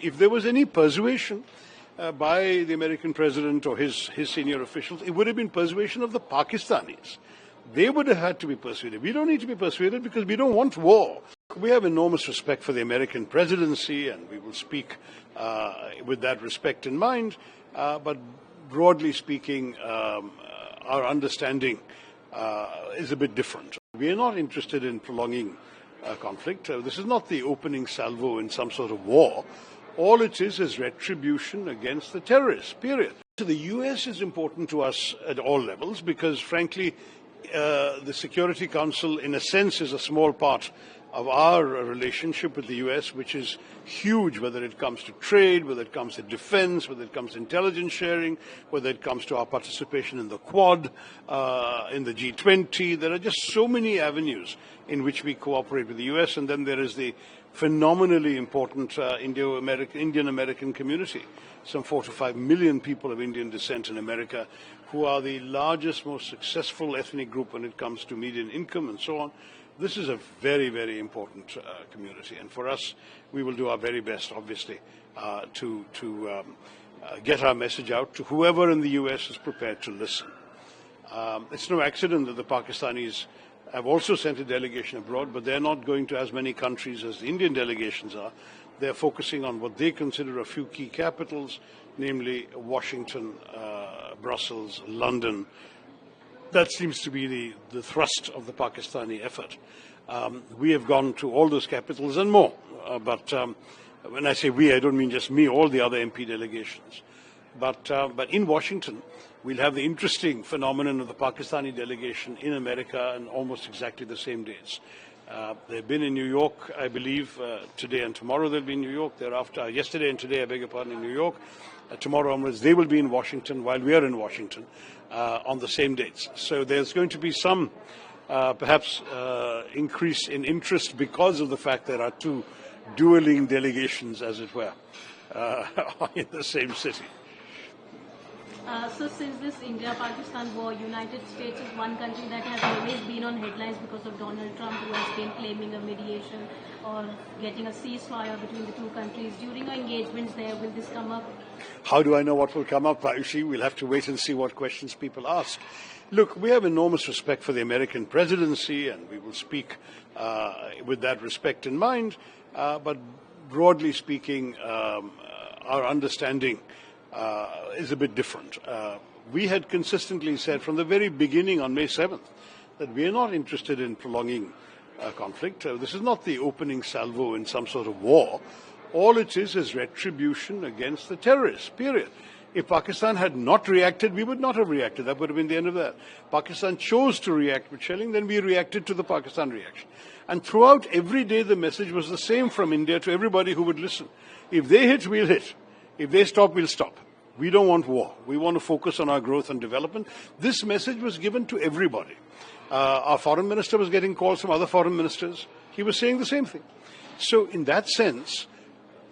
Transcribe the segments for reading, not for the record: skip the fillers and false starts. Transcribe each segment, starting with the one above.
If there was any persuasion by the American president or his senior officials, it would have been persuasion of the Pakistanis. They would have had to be persuaded. We don't need to be persuaded because we don't want war. We have enormous respect for the American presidency, and we will speak with that respect in mind. But broadly speaking, our understanding is a bit different. We are not interested in prolonging conflict. This is not the opening salvo in some sort of war. All it is retribution against the terrorists, period. So the US is important to us at all levels because, frankly, the Security Council, in a sense, is a small part of our relationship with the US, which is huge, whether it comes to trade, whether it comes to defense, whether it comes to intelligence sharing, whether it comes to our participation in the Quad, in the G20. There are just so many avenues in which we cooperate with the US, and then there is the phenomenally important Indian-American community, some 4 to 5 million people of Indian descent in America, who are the largest, most successful ethnic group when it comes to median income and so on. This is a very, very important community, and for us, we will do our very best, obviously, to get our message out to whoever in the US is prepared to listen. It's no accident that the Pakistanis have also sent a delegation abroad, but they're not going to as many countries as the Indian delegations are. They're focusing on what they consider a few key capitals, namely Washington, Brussels, London. That seems to be the thrust of the Pakistani effort. We have gone to all those capitals and more. But when I say we, I don't mean just me, all the other MP delegations. But in Washington, we'll have the interesting phenomenon of the Pakistani delegation in America on almost exactly the same dates. They've been in New York, I believe, today and tomorrow they'll be in New York. Thereafter, yesterday and today, I beg your pardon, in New York. Tomorrow onwards, they will be in Washington while we are in Washington on the same dates. So there's going to be some, perhaps, increase in interest because of the fact there are two dueling delegations, as it were, in the same city. So since this India-Pakistan war, United States is one country that has always been on headlines because of Donald Trump, who has been claiming a mediation or getting a ceasefire between the two countries. During our engagements there, will this come up? How do I know what will come up, Ayushi? We'll have to wait and see what questions people ask. Look, we have enormous respect for the American presidency, and we will speak with that respect in mind. But broadly speaking, our understanding is a bit different. We had consistently said from the very beginning on May 7th that we are not interested in prolonging conflict. This is not the opening salvo in some sort of war. All it is retribution against the terrorists, period. If Pakistan had not reacted, we would not have reacted. That would have been the end of that. Pakistan chose to react with shelling, then we reacted to the Pakistan reaction. And throughout every day, the message was the same from India to everybody who would listen. If they hit, we'll hit. If they stop, we'll stop. We don't want war. We want to focus on our growth and development. This message was given to everybody. Our foreign minister was getting calls from other foreign ministers. He was saying the same thing. So in that sense,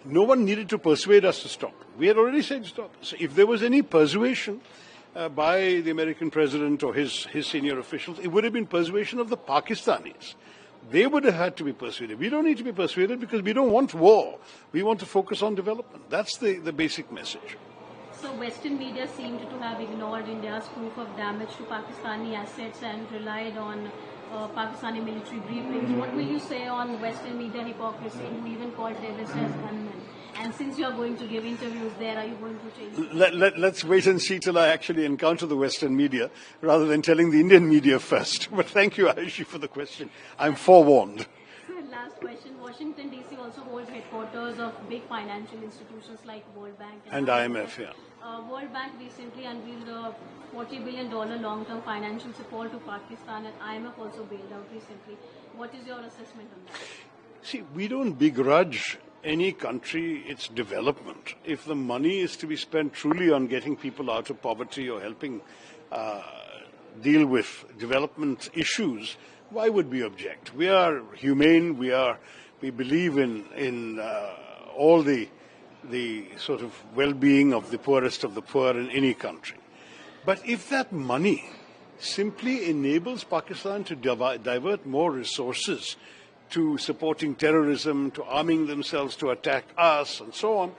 no one needed to persuade us to stop. We had already said stop. So if there was any persuasion by the American president or his senior officials, it would have been persuasion of the Pakistanis. They would have had to be persuaded. We don't need to be persuaded because we don't want war. We want to focus on development. That's the basic message. So Western media seemed to have ignored India's proof of damage to Pakistani assets and relied on Pakistani military briefings. What will you say on Western media hypocrisy, who even called terrorists as gunmen? And since you are going to give interviews there, are you going to change? Let's wait and see till I actually encounter the Western media rather than telling the Indian media first. But thank you, Ayushi, for the question. I'm forewarned. Last question. Washington, D.C. also holds headquarters of big financial institutions like World Bank and IMF. Yeah. World Bank recently unveiled a $40 billion long-term financial support to Pakistan, and IMF also bailed out recently. What is your assessment on that? See, we don't begrudge any country its development. If the money is to be spent truly on getting people out of poverty or helping deal with development issues, why would we object? We are humane. We believe in all the sort of well-being of the poorest of the poor in any country. But if that money simply enables Pakistan to divert more resources to supporting terrorism, to arming themselves to attack us, and so on,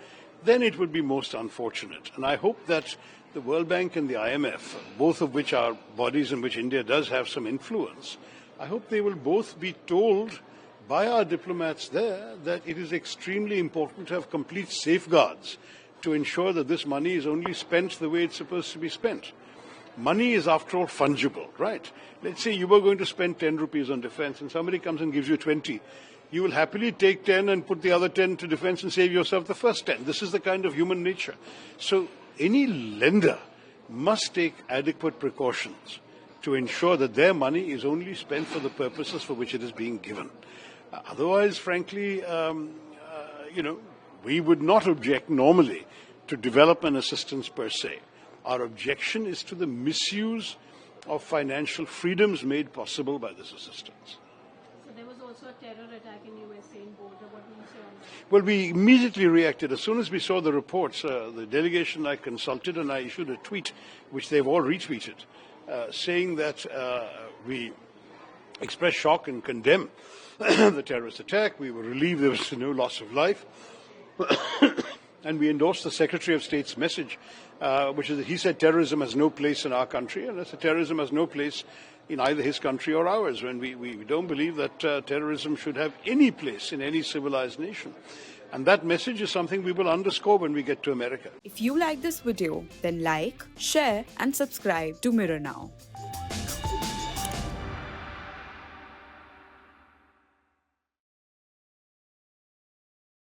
then it would be most unfortunate. And I hope that the World Bank and the IMF, both of which are bodies in which India does have some influence, I hope they will both be told by our diplomats there that it is extremely important to have complete safeguards to ensure that this money is only spent the way it's supposed to be spent. Money is, after all, fungible, right? Let's say you were going to spend 10 rupees on defense and somebody comes and gives you 20. You will happily take 10 and put the other 10 to defense and save yourself the first 10. This is the kind of human nature. So any lender must take adequate precautions to ensure that their money is only spent for the purposes for which it is being given. Otherwise, frankly, we would not object normally to development assistance per se. Our objection is to the misuse of financial freedoms made possible by this assistance. So there was also a terror attack in USA in border. What will you say on that? Well, we immediately reacted. As soon as we saw the reports, the delegation I consulted and I issued a tweet, which they've all retweeted, saying that we express shock and condemn the terrorist attack. We were relieved there was no loss of life. And we endorsed the Secretary of State's message, which is that he said terrorism has no place in our country, and that terrorism has no place in either his country or ours. When we don't believe that terrorism should have any place in any civilized nation. And that message is something we will underscore when we get to America. If you like this video, then like, share and subscribe to Mirror Now.